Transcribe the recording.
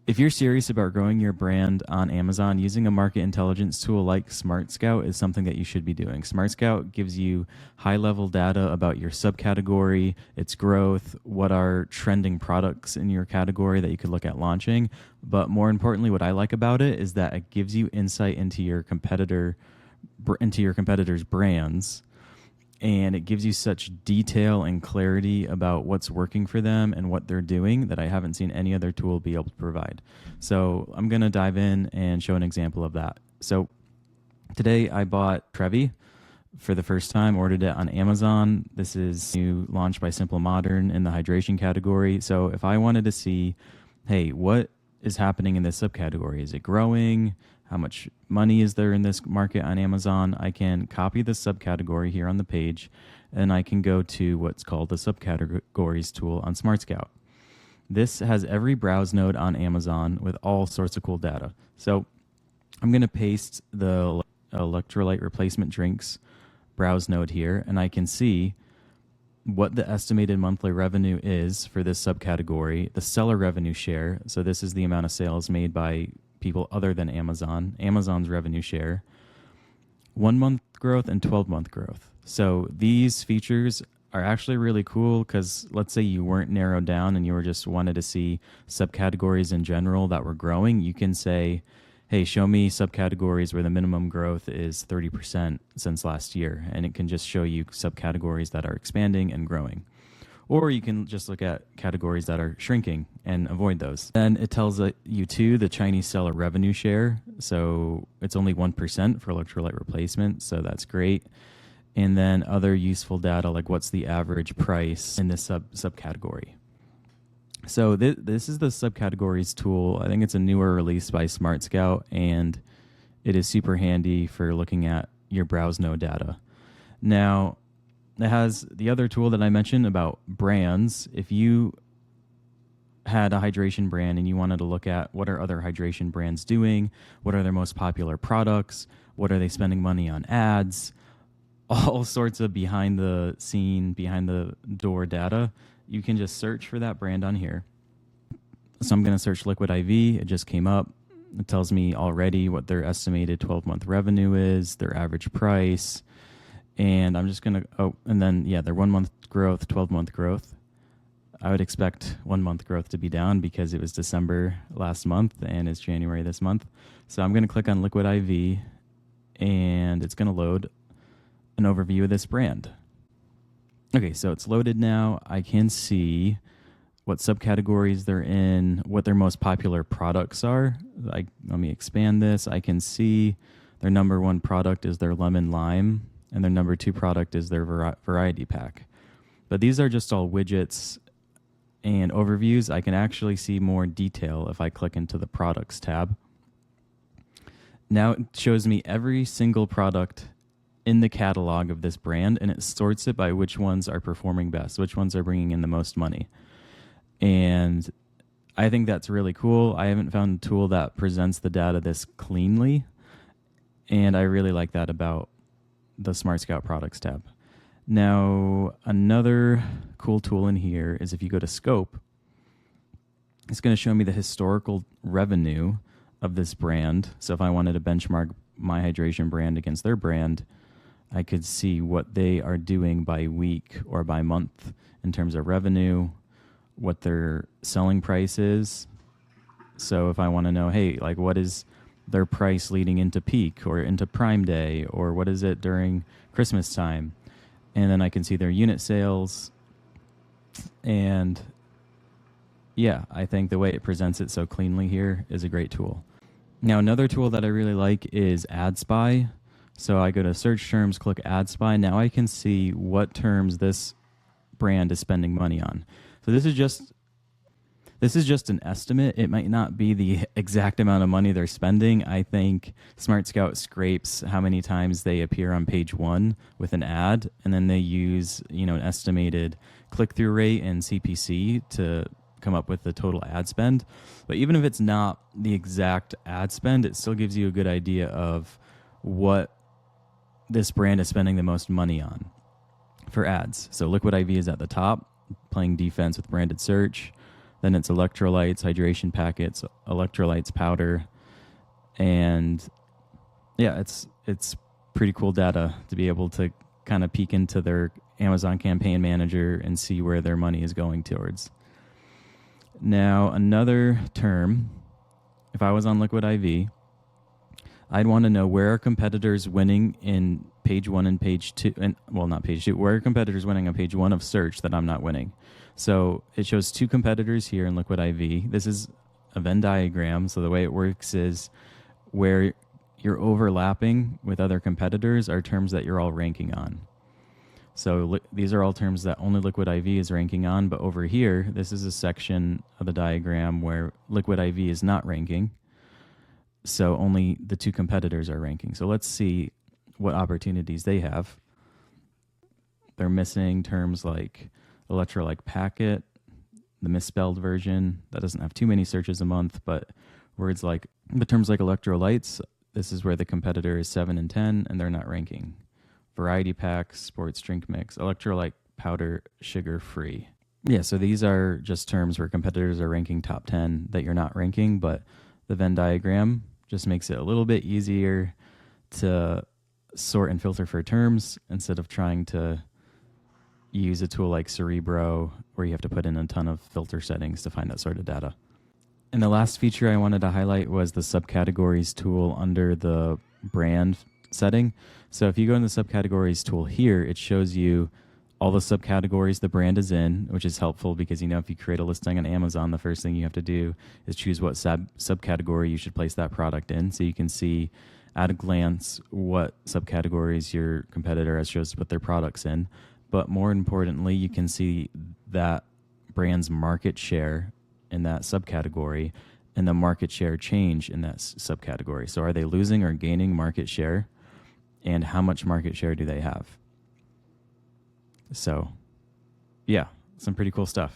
If you're serious about growing your brand on Amazon, using a market intelligence tool like SmartScout is something that you should be doing. SmartScout gives you high-level data about your subcategory, its growth, what are trending products in your category that you could look at launching. But more importantly, what I like about it is that it gives you insight into your competitors' brands, and it gives you such detail and clarity about what's working for them and what they're doing that I haven't seen any other tool be able to provide. So I'm going to dive in and show an example of that. So today I bought Trevi for the first time, ordered it on Amazon. This is new launched by Simple Modern in the hydration category. So if I wanted to see, hey, what is happening in this subcategory? Is it growing? How much money is there in this market on Amazon? I can copy the subcategory here on the page, and I can go to what's called the subcategories tool on SmartScout. This has every browse node on Amazon with all sorts of cool data. So I'm going to paste the electrolyte replacement drinks browse node here, and I can see what the estimated monthly revenue is for this subcategory, the seller revenue share. So this is the amount of sales made by people other than Amazon, Amazon's revenue share, 1 month growth and 12-month growth. So these features are actually really cool because let's say you weren't narrowed down and you were just wanted to see subcategories in general that were growing. You can say, hey, show me subcategories where the minimum growth is 30% since last year. And it can just show you subcategories that are expanding and growing. Or you can just look at categories that are shrinking and avoid those. Then it tells you too the Chinese seller revenue share. So it's only 1% for electrolyte replacement. So that's great. And then other useful data like what's the average price in this subcategory. So this is the subcategories tool. I think it's a newer release by SmartScout, and it is super handy for looking at your browse node data. Now, it has the other tool that I mentioned about brands. If you had a hydration brand and you wanted to look at what are other hydration brands doing, what are their most popular products, what are they spending money on ads, all sorts of behind the scene, behind the door data, you can just search for that brand on here. So I'm going to search Liquid IV. It just came up. It tells me already what their estimated 12-month revenue is, their average price. And I'm just going to, and then, their 1 month growth, 12-month growth. I would expect 1 month growth to be down because it was December last month and it's January this month. So I'm going to click on Liquid IV and it's going to load an overview of this brand. Okay, so it's loaded now. I can see what subcategories they're in, what their most popular products are. Let me expand this. I can see their number one product is their lemon lime, and their number two product is their variety pack. But these are just all widgets and overviews. I can actually see more detail if I click into the products tab. Now it shows me every single product in the catalog of this brand, and it sorts it by which ones are performing best, which ones are bringing in the most money. And I think that's really cool. I haven't found a tool that presents the data this cleanly, and I really like that about the SmartScout products tab. Now, another cool tool in here is if you go to scope, it's going to show me the historical revenue of this brand. So if I wanted to benchmark my hydration brand against their brand, I could see what they are doing by week or by month in terms of revenue, what their selling price is. So if I want to know, hey, like what is their price leading into peak or into Prime Day, or what is it during Christmas time? And then I can see their unit sales. And yeah, I think the way it presents it so cleanly here is a great tool. Now, another tool that I really like is AdSpy. So I go to search terms, click AdSpy. Now I can see what terms this brand is spending money on. So this is just an estimate. It might not be the exact amount of money they're spending. I think SmartScout scrapes how many times they appear on page one with an ad, and then they use an estimated click-through rate and CPC to come up with the total ad spend. But even if it's not the exact ad spend, it still gives you a good idea of what this brand is spending the most money on for ads. So Liquid IV is at the top, playing defense with branded search. Then it's electrolytes, hydration packets, electrolytes powder, and yeah, it's pretty cool data to be able to kind of peek into their Amazon campaign manager and see where their money is going towards. Now, another term, if I was on Liquid IV, I'd want to know where are competitors winning in page 1 and page 2, and well, not page 2, where are competitors winning on page 1 of search that I'm not winning. So it shows 2 competitors here in Liquid IV. This is a Venn diagram. So the way it works is where you're overlapping with other competitors are terms that you're all ranking on. So these are all terms that only Liquid IV is ranking on, but over here, this is a section of the diagram where Liquid IV is not ranking. So only the 2 competitors are ranking. So let's see what opportunities they have. They're missing terms like electrolyte packet, the misspelled version. That doesn't have too many searches a month, but words like the terms like electrolytes, this is where the competitor is 7 and 10, and they're not ranking. Variety packs, sports drink mix, electrolyte powder, sugar free. Yeah, so these are just terms where competitors are ranking top 10 that you're not ranking, but the Venn diagram just makes it a little bit easier to sort and filter for terms instead of trying to use a tool like Cerebro where you have to put in a ton of filter settings to find that sort of data. And the last feature I wanted to highlight was the subcategories tool under the brand setting. So if you go in the subcategories tool here, it shows you all the subcategories the brand is in, which is helpful because, if you create a listing on Amazon, the first thing you have to do is choose what subcategory you should place that product in. So you can see at a glance what subcategories your competitor has chosen to put their products in. But more importantly, you can see that brand's market share in that subcategory and the market share change in that subcategory. So are they losing or gaining market share? And how much market share do they have? So, yeah, some pretty cool stuff.